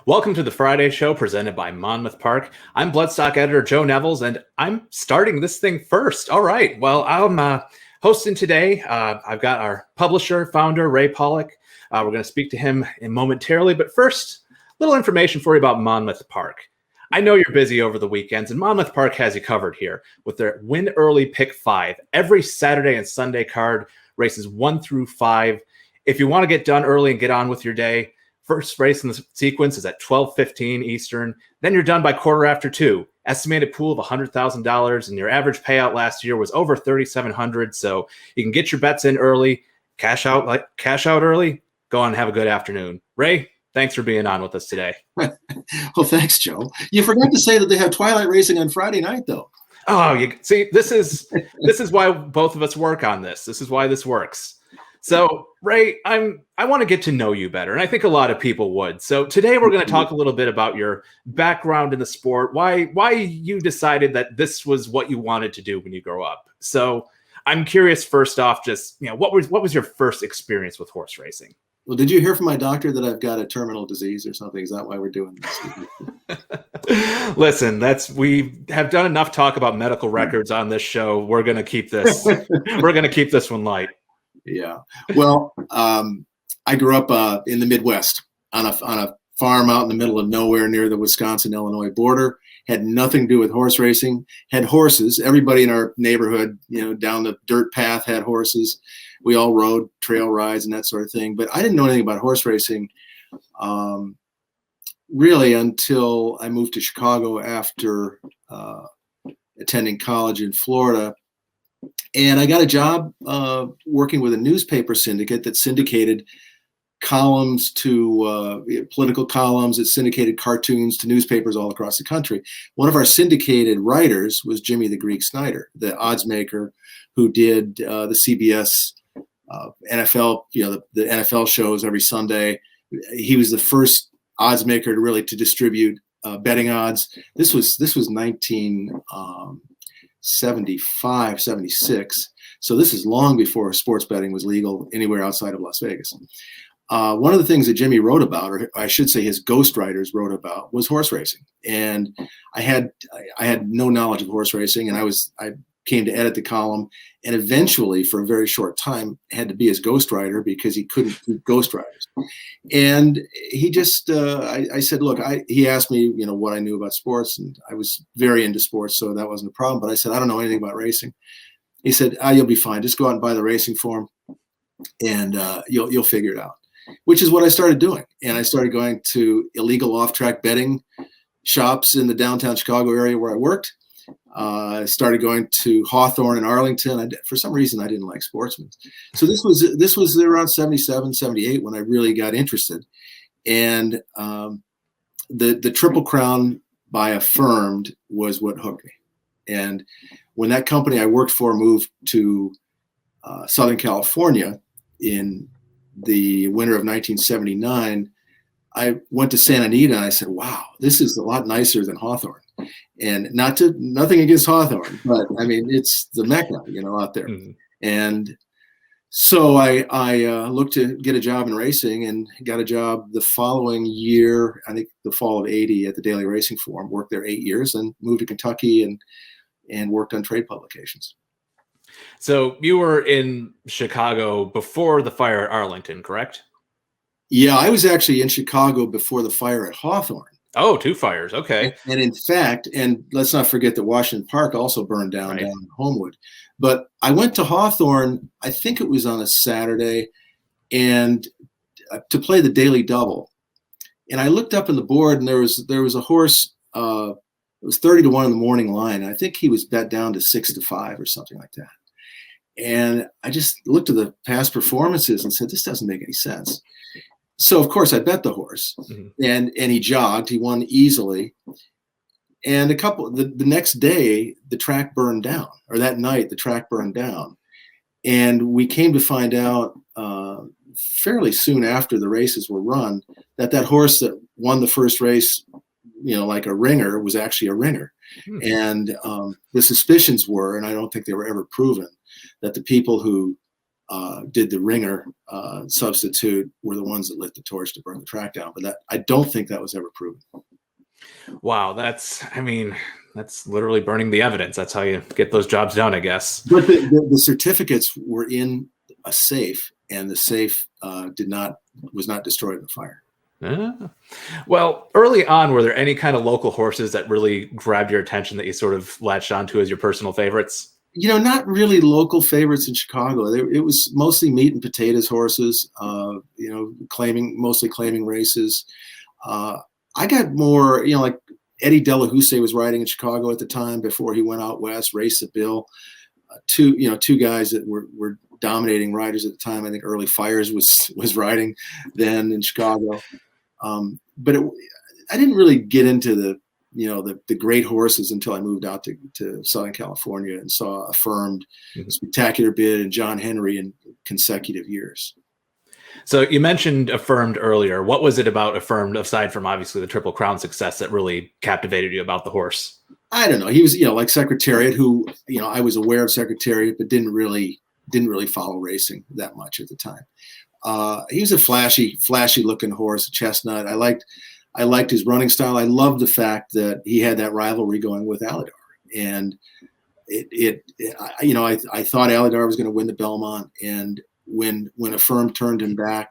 Welcome to the Friday Show presented by Monmouth Park. I'm bloodstock editor Joe Nevills, and I'm starting this thing first. All right. Well, I'm hosting today. I've got our publisher, founder, Ray Paulick. We're going to speak to him momentarily. But first, a little information for you about Monmouth Park. I know you're busy over the weekends, and Monmouth Park has you covered here with their Win Early Pick 5. Every Saturday and Sunday card, races 1 through 5. If you want to get done early and get on with your day, first race in the sequence is at 12:15 Eastern. Then you're done by 2:15. Estimated pool of $100,000, and your average payout last year was over $3,700. So you can get your bets in early, cash out early. Go on and have a good afternoon. Ray, thanks for being on with us today. Well, thanks, Joe. You forgot to say that they have twilight racing on Friday night, though. Oh, you see, this is why both of us work on this. This is why this works. So, Ray, I want to get to know you better, and I think a lot of people would. So today we're going to talk a little bit about your background in the sport, why you decided that this was what you wanted to do when you grow up. So I'm curious, first off, just what was your first experience with horse racing? Well, did you hear from my doctor that I've got a terminal disease or something? Is that why we're doing this? Listen, we have done enough talk about medical records on this show. We're going to keep this. We're going to keep this one light. Yeah. Well, I grew up in the Midwest on a farm out in the middle of nowhere near the Wisconsin-Illinois border. Had nothing to do with horse racing. Had horses. Everybody in our neighborhood, down the dirt path had horses. We all rode trail rides and that sort of thing. But I didn't know anything about horse racing really until I moved to Chicago after attending college in Florida. And I got a job working with a newspaper syndicate that syndicated columns to political columns. It syndicated cartoons to newspapers all across the country. One of our syndicated writers was Jimmy the Greek Snyder, the odds maker who did the CBS NFL, the NFL shows every Sunday. He was the first odds maker to distribute betting odds. This was 1975, 76. So this is long before sports betting was legal anywhere outside of Las Vegas. One of the things that Jimmy wrote about, or I should say his ghostwriters wrote about, was horse racing. And I had no knowledge of horse racing, and I came to edit the column, and eventually, for a very short time, had to be his ghostwriter because he couldn't keep ghostwriters. And he just, I said, look, he asked me, what I knew about sports, and I was very into sports, so that wasn't a problem. But I said, I don't know anything about racing. He said, you'll be fine. Just go out and buy the racing form, and you'll figure it out. Which is what I started doing, and I started going to illegal off-track betting shops in the downtown Chicago area where I worked. I started going to Hawthorne and Arlington. For some reason, I didn't like sportsmen. So this was around 77, 78 when I really got interested. And the Triple Crown by Affirmed was what hooked me. And when that company I worked for moved to Southern California in the winter of 1979, I went to Santa Anita and I said, wow, this is a lot nicer than Hawthorne. And nothing against Hawthorne, but I mean, it's the Mecca, out there. Mm-hmm. And so I looked to get a job in racing and got a job the following year, I think the fall of 80 at the Daily Racing Forum, worked there 8 years and moved to Kentucky and worked on trade publications. So you were in Chicago before the fire at Arlington, correct? Yeah, I was actually in Chicago before the fire at Hawthorne. Oh, 2 fires. Okay. And in fact, and let's not forget that Washington Park also burned down down in Homewood. But I went to Hawthorne, I think it was on a Saturday, and to play the daily double. And I looked up in the board, and there was a horse. It was 30-1 in the morning line. I think he was bet down to 6-5 or something like that. And I just looked at the past performances and said, this doesn't make any sense. So of course I bet the horse, mm-hmm. and he jogged. He won easily. And the next day the track burned down, or that night the track burned down, and we came to find out fairly soon after the races were run that horse that won the first race, like a ringer, was actually a ringer. Mm-hmm. And the suspicions were, and I don't think they were ever proven, that the people who did the ringer substitute were the ones that lit the torch to burn the track down. But I don't think that was ever proven. Wow, that's literally burning the evidence. That's how you get those jobs done, I guess. But the certificates were in a safe, and the safe was not destroyed in the fire. Well, early on, were there any kind of local horses that really grabbed your attention that you sort of latched onto as your personal favorites? Not really local favorites in Chicago. It was mostly meat and potatoes horses, mostly claiming races. I got more, like Eddie Delahousse was riding in Chicago at the time before he went out west, Race the Bill. Two guys that were dominating riders at the time. I think Early Fires was riding then in Chicago. But I didn't really get into the great horses until I moved out to Southern California and saw Affirmed, Spectacular Bid, and John Henry in consecutive years. So you mentioned Affirmed earlier. What was it about Affirmed, aside from obviously the Triple Crown success, that really captivated you about the horse? I don't know. He was, like Secretariat, who, I was aware of Secretariat, but didn't really follow racing that much at the time. He was a flashy looking horse, a chestnut. I liked his running style. I loved the fact that he had that rivalry going with Alydar, and I thought Alydar was going to win the Belmont, and when Affirmed turned him back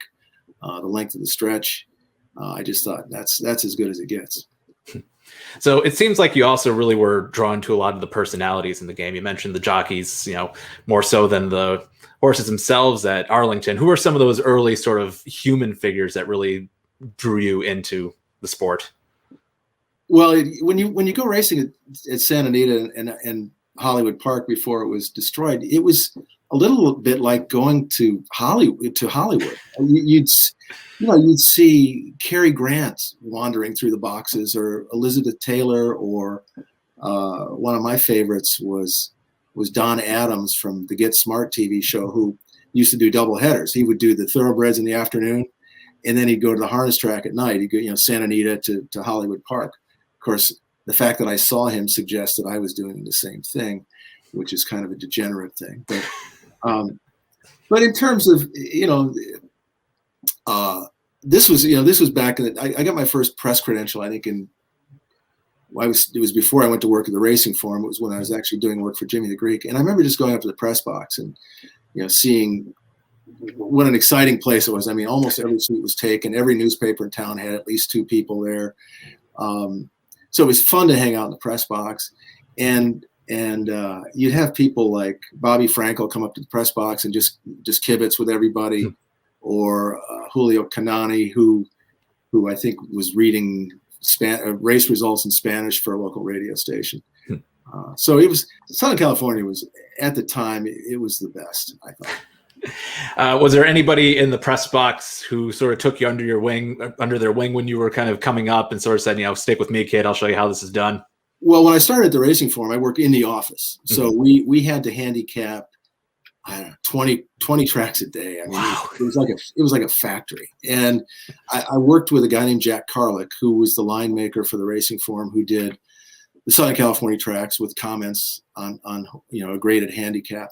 the length of the stretch, I just thought that's as good as it gets. So it seems like you also really were drawn to a lot of the personalities in the game. You mentioned the jockeys, more so than the horses themselves at Arlington. Who are some of those early sort of human figures that really drew you into the sport? Well, when you go racing at Santa Anita and Hollywood Park before it was destroyed, it was a little bit like going to Hollywood. You'd see Cary Grant wandering through the boxes, or Elizabeth Taylor, or one of my favorites was Don Adams from the Get Smart TV show, who used to do double headers. He would do the Thoroughbreds in the afternoon, and then he'd go to the harness track at night. He'd go, Santa Anita to Hollywood Park. Of course, the fact that I saw him suggests that I was doing the same thing, which is kind of a degenerate thing. But in terms of, this was back in I got my first press credential, I think it was before I went to work at the Racing Forum. It was when I was actually doing work for Jimmy the Greek. And I remember just going up to the press box and, seeing what an exciting place it was. I mean, almost every seat was taken. Every newspaper in town had at least two people there. So it was fun to hang out in the press box. And you'd have people like Bobby Frankel come up to the press box and just kibitz with everybody, or Julio Canani, who I think was reading race results in Spanish for a local radio station. So it was, Southern California was, at the time, it was the best, I thought. Was there anybody in the press box who sort of took you under their wing when you were kind of coming up and sort of said, stick with me, kid, I'll show you how this is done? Well, when I started at the Racing Forum, I worked in the office. So we had to handicap, I don't know, 20 tracks a day. I mean, wow. It was like a factory. And I worked with a guy named Jack Carlick, who was the line maker for the Racing Forum, who did the Southern California tracks with comments on a graded handicap.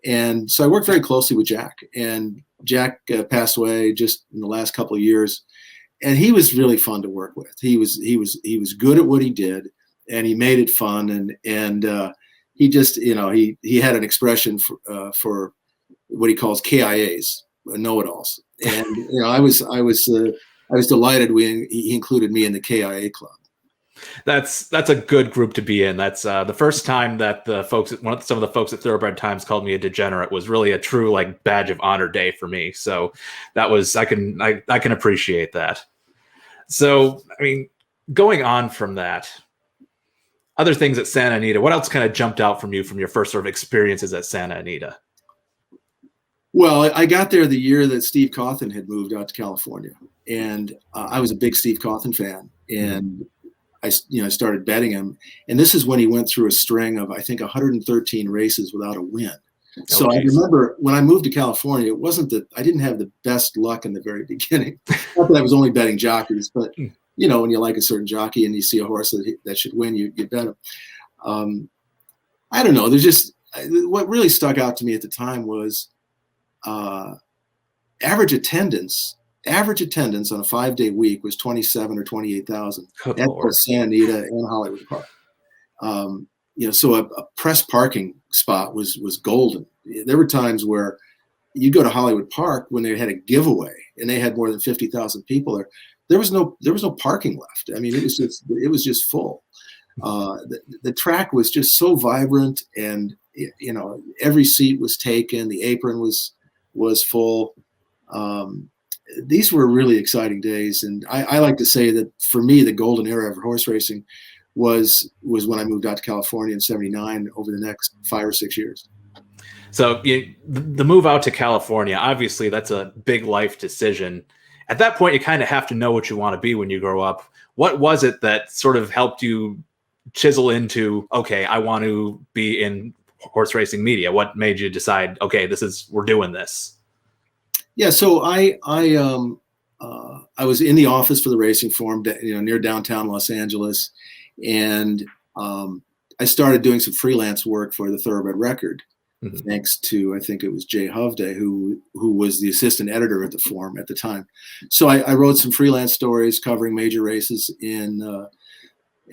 And so I worked very closely with Jack. And Jack passed away just in the last couple of years. And he was really fun to work with. He was good at what he did, and he made it fun. And he just, he had an expression for what he calls KIAs, know-it-alls. And I was delighted when he included me in the KIA club. That's a good group to be in. That's the first time that some of the folks at Thoroughbred Times called me a degenerate was really a true badge of honor day for me. So that was, I can appreciate that. So, I mean, going on from that, other things at Santa Anita, what else kind of jumped out from you from your first sort of experiences at Santa Anita? Well, I got there the year that Steve Cawthon had moved out to California, and I was a big Steve Cawthon fan, and I started betting him. And this is when he went through a string of, I think, 113 races without a win. So I remember when I moved to California, it wasn't that I didn't have the best luck in the very beginning. Not that I was only betting jockeys, but when you like a certain jockey and you see a horse that should win, you bet him. I don't know. There's just, what really stuck out to me at the time was average attendance on a 5-day week was 27 or 28,000 Good at Lord. both Santa Anita and Hollywood Park. So a press parking spot was golden. There were times where you go to Hollywood Park when they had a giveaway and they had more than 50,000 people there. There was no parking left. I mean, it was just full. The track was just so vibrant, and every seat was taken. The apron was full. These were really exciting days, and I like to say that for me, the golden era of horse racing was when I moved out to California in '79. Over the next 5 or 6 years. So the move out to California, obviously that's a big life decision. At that point, you kind of have to know what you want to be when you grow up. What was it that sort of helped you chisel into, okay, I want to be in horse racing media? What made you decide, okay, we're doing this? Yeah, so I was in the office for the Racing Forum, near downtown Los Angeles, and I started doing some freelance work for the Thoroughbred Record. Mm-hmm. Thanks to, I think it was Jay Hovde, who was the assistant editor at the Forum at the time. So I wrote some freelance stories covering major races in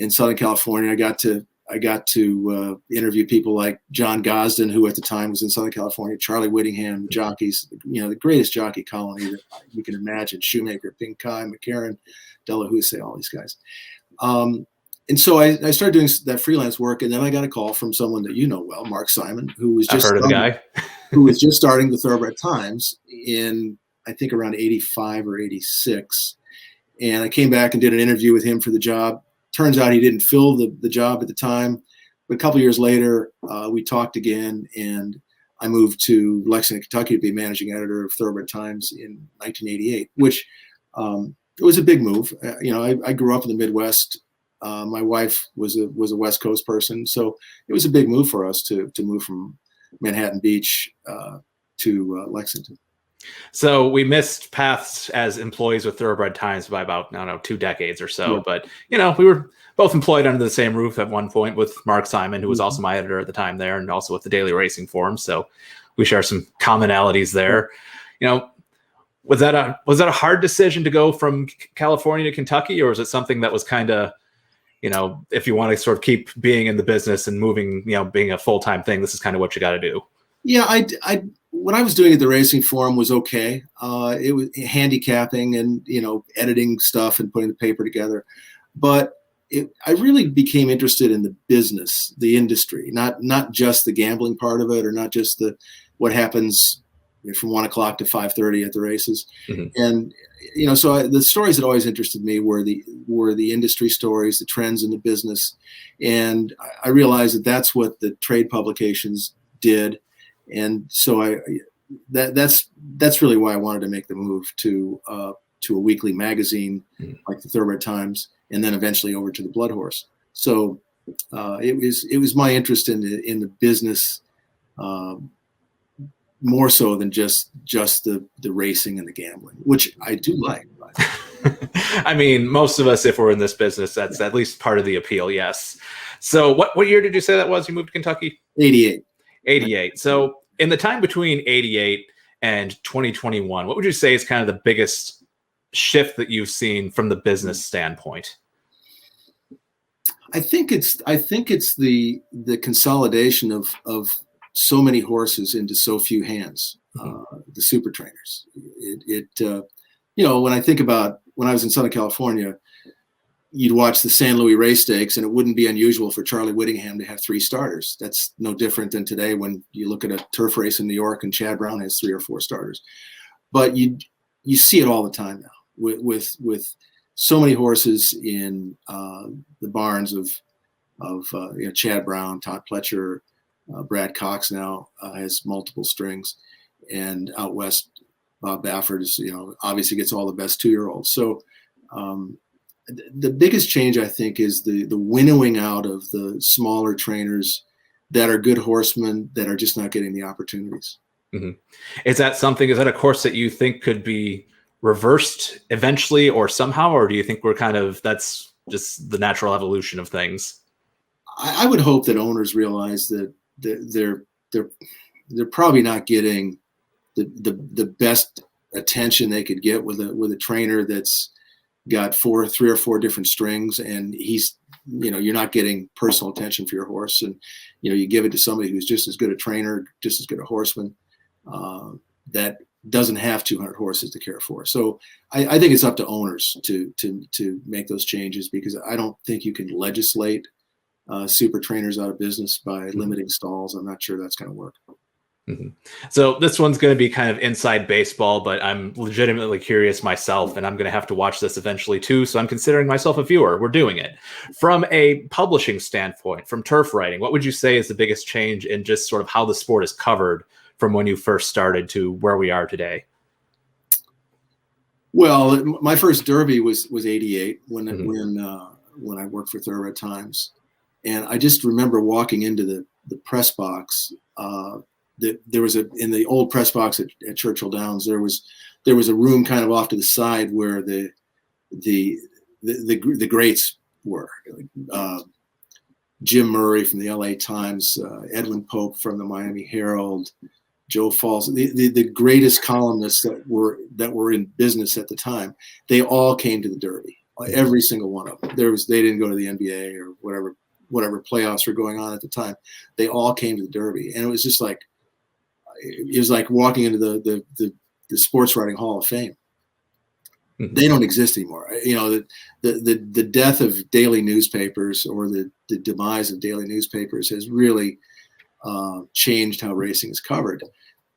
Southern California. I got to interview people like John Gosden, who at the time was in Southern California, Charlie Whittingham, jockeys, the greatest jockey colony that you can imagine: Shoemaker, Pinkai, McCarran, Della Houssaye, all these guys. And so I started doing that freelance work, and then I got a call from someone that you know well, Mark Simon, who was just who was just starting the Thoroughbred Times in, I think, around 85 or 86. And I came back and did an interview with him for the job. Turns out he didn't fill the job at the time, but a couple of years later, we talked again, and I moved to Lexington, Kentucky, to be managing editor of Thoroughbred Times in 1988, which it was a big move. I grew up in the Midwest. My wife was a West Coast person, so it was a big move for us to move from Manhattan Beach to Lexington. So we missed paths as employees with Thoroughbred Times by about, 2 decades or so. Yeah. But, we were both employed under the same roof at one point with Mark Simon, who was also my editor at the time there, and also with the Daily Racing Forum. So we share some commonalities there. Was that a hard decision to go from California to Kentucky, or was it something that was kind of, if you want to sort of keep being in the business and moving, being a full-time thing, this is kind of what you got to do? Yeah, I what I was doing at the Racing Forum was okay. It was handicapping and, editing stuff and putting the paper together. But I really became interested in the business, the industry, not just the gambling part of it, or not just what happens from 1 o'clock to 5:30 at the races. Mm-hmm. And, so the stories that always interested me were the industry stories, the trends in the business. And I realized that that's what the trade publications did. And so that's really why I wanted to make the move to a weekly magazine like the Thoroughbred Times, and then eventually over to the Blood Horse. So it was my interest in the business more so than just the racing and the gambling, which I do like. I mean, most of us, if we're in this business, that's at least part of the appeal. Yes. So what year did you say that was? You moved to Kentucky? 88. 88. So in the time between 88 and 2021, what would you say is kind of the biggest shift that you've seen from the business standpoint? I think it's the consolidation of so many horses into so few hands. The super trainers. When I think about when I was in Southern California, you'd watch the San Luis race stakes, and it wouldn't be unusual for Charlie Whittingham to have 3 starters. That's no different than today when you look at a turf race in New York and Chad Brown has 3 or 4 starters. But you see it all the time now with so many horses in the barns of Chad Brown, Todd Pletcher, Brad Cox now has multiple strings, and out west, Bob Baffert is obviously gets all the best 2-year-olds. So. The biggest change, I think, is the winnowing out of the smaller trainers that are good horsemen that are just not getting the opportunities. Mm-hmm. Is that a course that you think could be reversed eventually or somehow, or do you think that's just the natural evolution of things? I would hope that owners realize that they're probably not getting the best attention they could get with a trainer that's got 3 or 4 different strings, and he's, you're not getting personal attention for your horse, and you give it to somebody who's just as good a trainer, just as good a horseman, that doesn't have 200 horses to care for. So I think it's up to owners to make those changes, because I don't think you can legislate super trainers out of business by limiting stalls. I'm not sure that's going to work. Mm-hmm. So this one's going to be kind of inside baseball, but I'm legitimately curious myself, and I'm going to have to watch this eventually too. So I'm considering myself a viewer. We're doing it. From a publishing standpoint, from turf writing, what would you say is the biggest change in just sort of how the sport is covered from when you first started to where we are today? Well, my first Derby was 88 when I worked for Thoroughbred Times, and I just remember walking into the press box. There was in the old press box at Churchill Downs, there was a room kind of off to the side where the greats were. Jim Murray from the LA Times, Edwin Pope from the Miami Herald, Joe Falls, the greatest columnists that were in business at the time. They all came to the Derby, every single one of them. They didn't go to the NBA or whatever playoffs were going on at the time. They all came to the Derby, and it was just like, it was like walking into the sports writing Hall of Fame. Mm-hmm. They don't exist anymore. The death of daily newspapers, or the demise of daily newspapers, has really changed how racing is covered.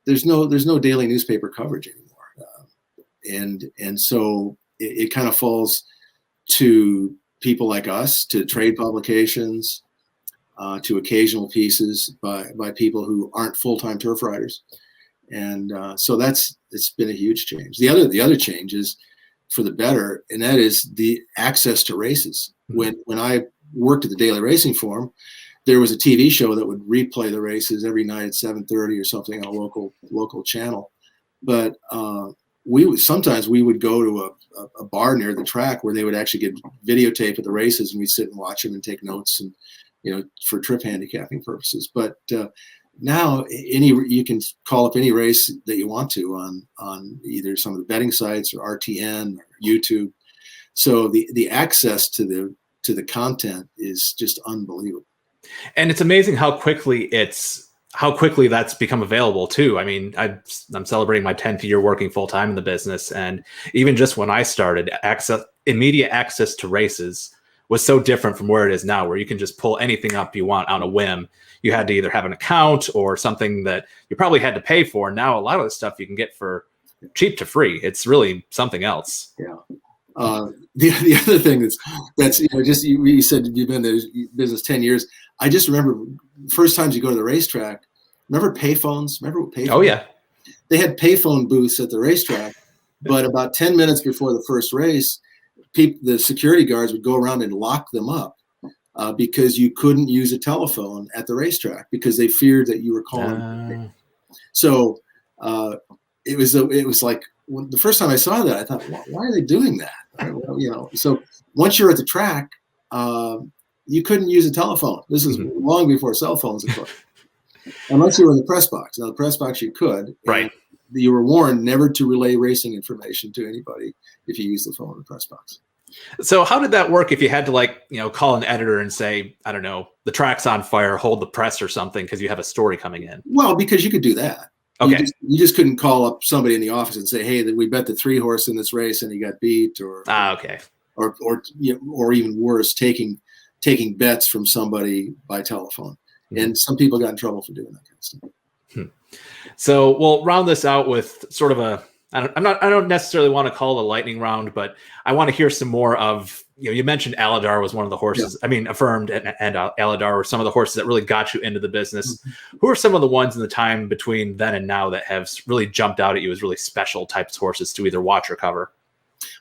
There's no daily newspaper coverage anymore, and so it kind of falls to people like us, to trade publications, to occasional pieces by people who aren't full-time turf riders, and so it's been a huge change. The other change is for the better, and that is the access to races. When I worked at the Daily Racing Forum, there was a TV show that would replay the races every night at 7:30 or something on a local channel, but sometimes we would go to a bar near the track where they would actually get videotape of the races, and we'd sit and watch them and take notes, and for trip handicapping purposes. But now you can call up any race that you want to on either some of the betting sites or RTN or YouTube. So the access to the content is just unbelievable. And it's amazing how quickly that's become available too. I mean, I'm celebrating my 10th year working full time in the business, and even just when I started, immediate access to races was so different from where it is now, where you can just pull anything up you want on a whim. You had to either have an account or something that you probably had to pay for. Now, a lot of the stuff you can get for cheap to free. It's really something else. Yeah. The other thing that's you said you've been in the business 10 years. I just remember first times you go to the racetrack. Remember payphones? Remember what payphones? Oh yeah. They had payphone booths at the racetrack, but about 10 minutes before the first race, the security guards would go around and lock them up because you couldn't use a telephone at the racetrack because they feared that you were calling. So it was like the first time I saw that, I thought, why are they doing that? So once you're at the track, you couldn't use a telephone. This is long before cell phones, of course. Unless you were in the press box. Now, the press box you could. Right. You were warned never to relay racing information to anybody if you used the phone in the press box. So how did that work if you had to call an editor and say, I don't know, the track's on fire, hold the press or something because you have a story coming in? Well, because you could do that. Okay. You just couldn't call up somebody in the office and say, hey, we bet the 3 horse in this race and he got beat, or okay. Or even worse, taking bets from somebody by telephone. And some people got in trouble for doing that kind of stuff. So we'll round this out with sort of I don't necessarily want to call it a lightning round, but I want to hear some more of, you mentioned Aladar was one of the horses. Yeah. I mean, Affirmed and Aladar were some of the horses that really got you into the business. Mm-hmm. Who are some of the ones in the time between then and now that have really jumped out at you as really special types of horses to either watch or cover?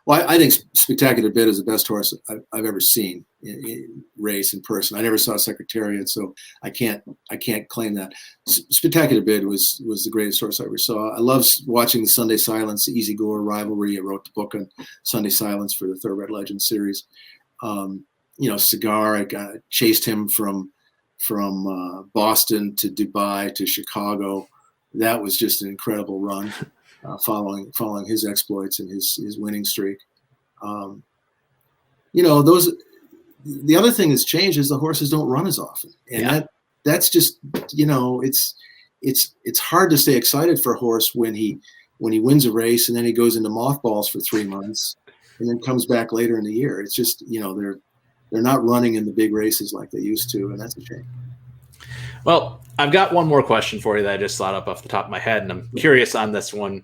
Well, I think Spectacular Bid is the best horse I've ever seen in race in person. I never saw Secretariat, so I can't claim that. Spectacular Bid was the greatest horse I ever saw. I love watching the Sunday Silence, the Easy Gore rivalry. I wrote the book on Sunday Silence for the Thoroughbred Legends series. Cigar, I chased him from Boston to Dubai to Chicago. that was just an incredible run, following his exploits and his winning streak. The other thing that's changed is the horses don't run as often, and that's just, it's hard to stay excited for a horse when he wins a race and then he goes into mothballs for 3 months and then comes back later in the year. It's just, they're not running in the big races like they used to, and that's a shame. Well, I've got one more question for you that I just thought up off the top of my head, and I'm curious on this one.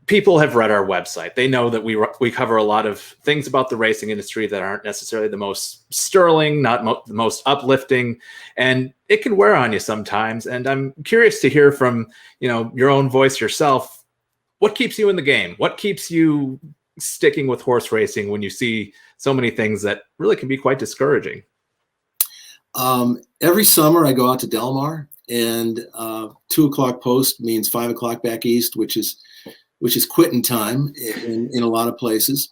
People have read our website. They know that we cover a lot of things about the racing industry that aren't necessarily the most sterling, not the most uplifting, and it can wear on you sometimes. And I'm curious to hear from, your own voice yourself. What keeps you in the game? What keeps you sticking with horse racing when you see so many things that really can be quite discouraging? Every summer I go out to Del Mar, and 2:00 post means 5:00 back east, which is quitting time in a lot of places.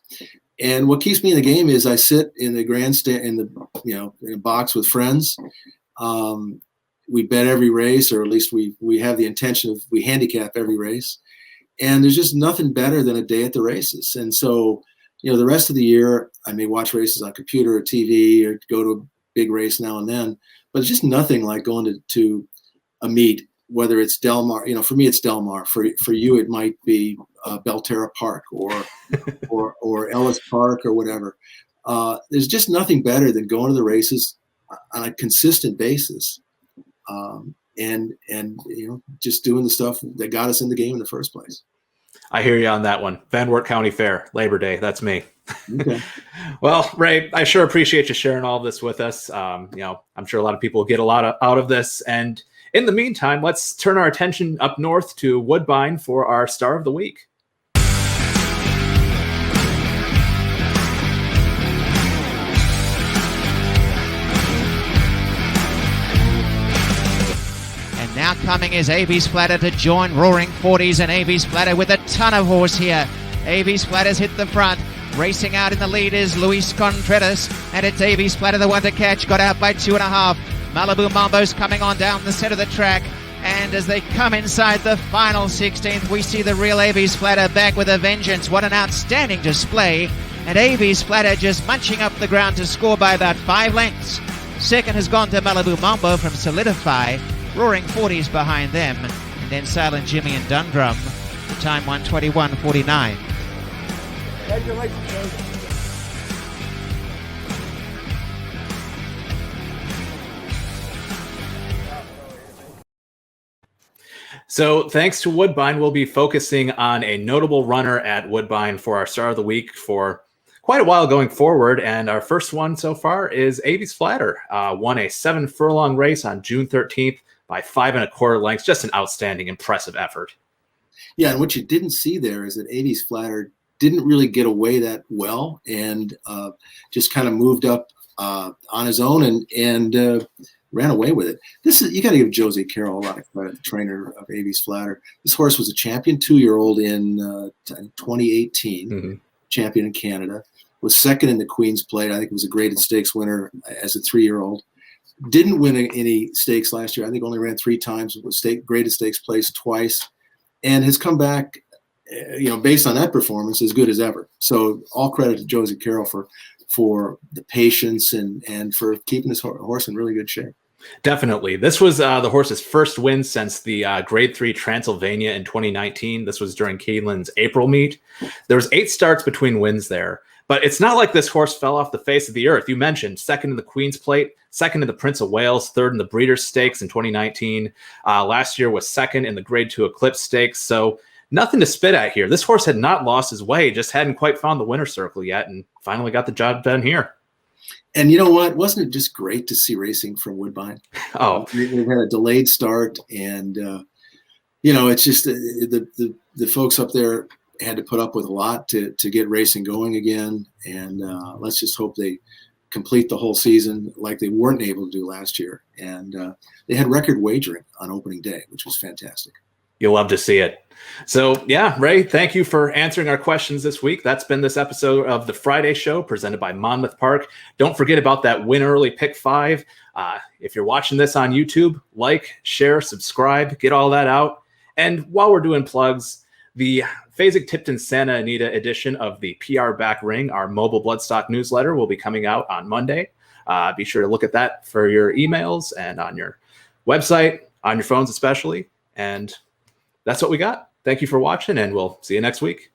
And what keeps me in the game is I sit in the grandstand in a box with friends. We bet every race, or at least we have the intention of, we handicap every race. And there's just nothing better than a day at the races. And so, the rest of the year I may watch races on computer or TV or go to a big race now and then, but it's just nothing like going to a meet. Whether it's Del Mar, for me it's Del Mar. For you it might be Belterra Park or Ellis Park or whatever. There's just nothing better than going to the races on a consistent basis, and just doing the stuff that got us in the game in the first place. I hear you on that one. Van Wert County Fair, Labor Day. That's me. Okay. Well, Ray, I sure appreciate you sharing all this with us. I'm sure a lot of people will get a lot out of this. And in the meantime, let's turn our attention up north to Woodbine for our Star of the Week. And now coming is A.B. Splatter to join Roaring 40s, and A.B. Splatter with a ton of horse here. A.B. Splatter's hit the front. Racing out in the lead is Luis Contreras, and it's A.B. Splatter the one to catch. Got out by 2.5. Malibu Mambo's coming on down the center of the track, and as they come inside the final 16th, we see the real A.B. Splatter back with a vengeance. What an outstanding display, and A.B. Splatter just munching up the ground to score by about 5 lengths. Second has gone to Malibu Mambo from Solidify, Roaring 40s behind them, and then Silent Jimmy and Dundrum, the time 1:21.49. So thanks to Woodbine, we'll be focusing on a notable runner at Woodbine for our Star of the Week for quite a while going forward. And our first one so far is A.B. Splatter. Won a 7-furlong race on June 13th by 5 1/4 lengths. Just an outstanding, impressive effort. Yeah, and what you didn't see there is that A.B. Splatter didn't really get away that well, and just kind of moved up on his own and ran away with it. You got to give Josie Carroll a lot of credit, the trainer of A.B. Splatter. This horse was a champion 2-year-old in 2018, champion in Canada. Was second in the Queen's Plate. I think was a graded stakes winner as a 3-year-old. Didn't win any stakes last year. I think only ran 3 times. Was graded stakes place twice, and has come back, based on that performance, as good as ever. So all credit to Josie Carroll for the patience and for keeping this horse in really good shape. Definitely. This was the horse's first win since the Grade 3 Transylvania in 2019. This was during Keeneland's April meet. There was 8 starts between wins there. But it's not like this horse fell off the face of the earth. You mentioned second in the Queen's Plate, second in the Prince of Wales, third in the Breeders' Stakes in 2019. Last year was second in the Grade 2 Eclipse Stakes. So nothing to spit at here. This horse had not lost his way, just hadn't quite found the winner's circle yet, and finally got the job done here. And you know what? Wasn't it just great to see racing from Woodbine? Oh, we've had a delayed start, and it's just the folks up there had to put up with a lot to get racing going again. And let's just hope they complete the whole season like they weren't able to do last year. And they had record wagering on opening day, which was fantastic. You'll love to see it. So, yeah, Ray, thank you for answering our questions this week. That's been this episode of The Friday Show presented by Monmouth Park. Don't forget about that Win Early Pick 5. If you're watching this on YouTube, like, share, subscribe, get all that out. And while we're doing plugs, the Fasig-Tipton Santa Anita edition of the PR Back Ring, our mobile bloodstock newsletter, will be coming out on Monday. Be sure to look at that for your emails and on your website, on your phones especially. And that's what we got. Thank you for watching, and we'll see you next week.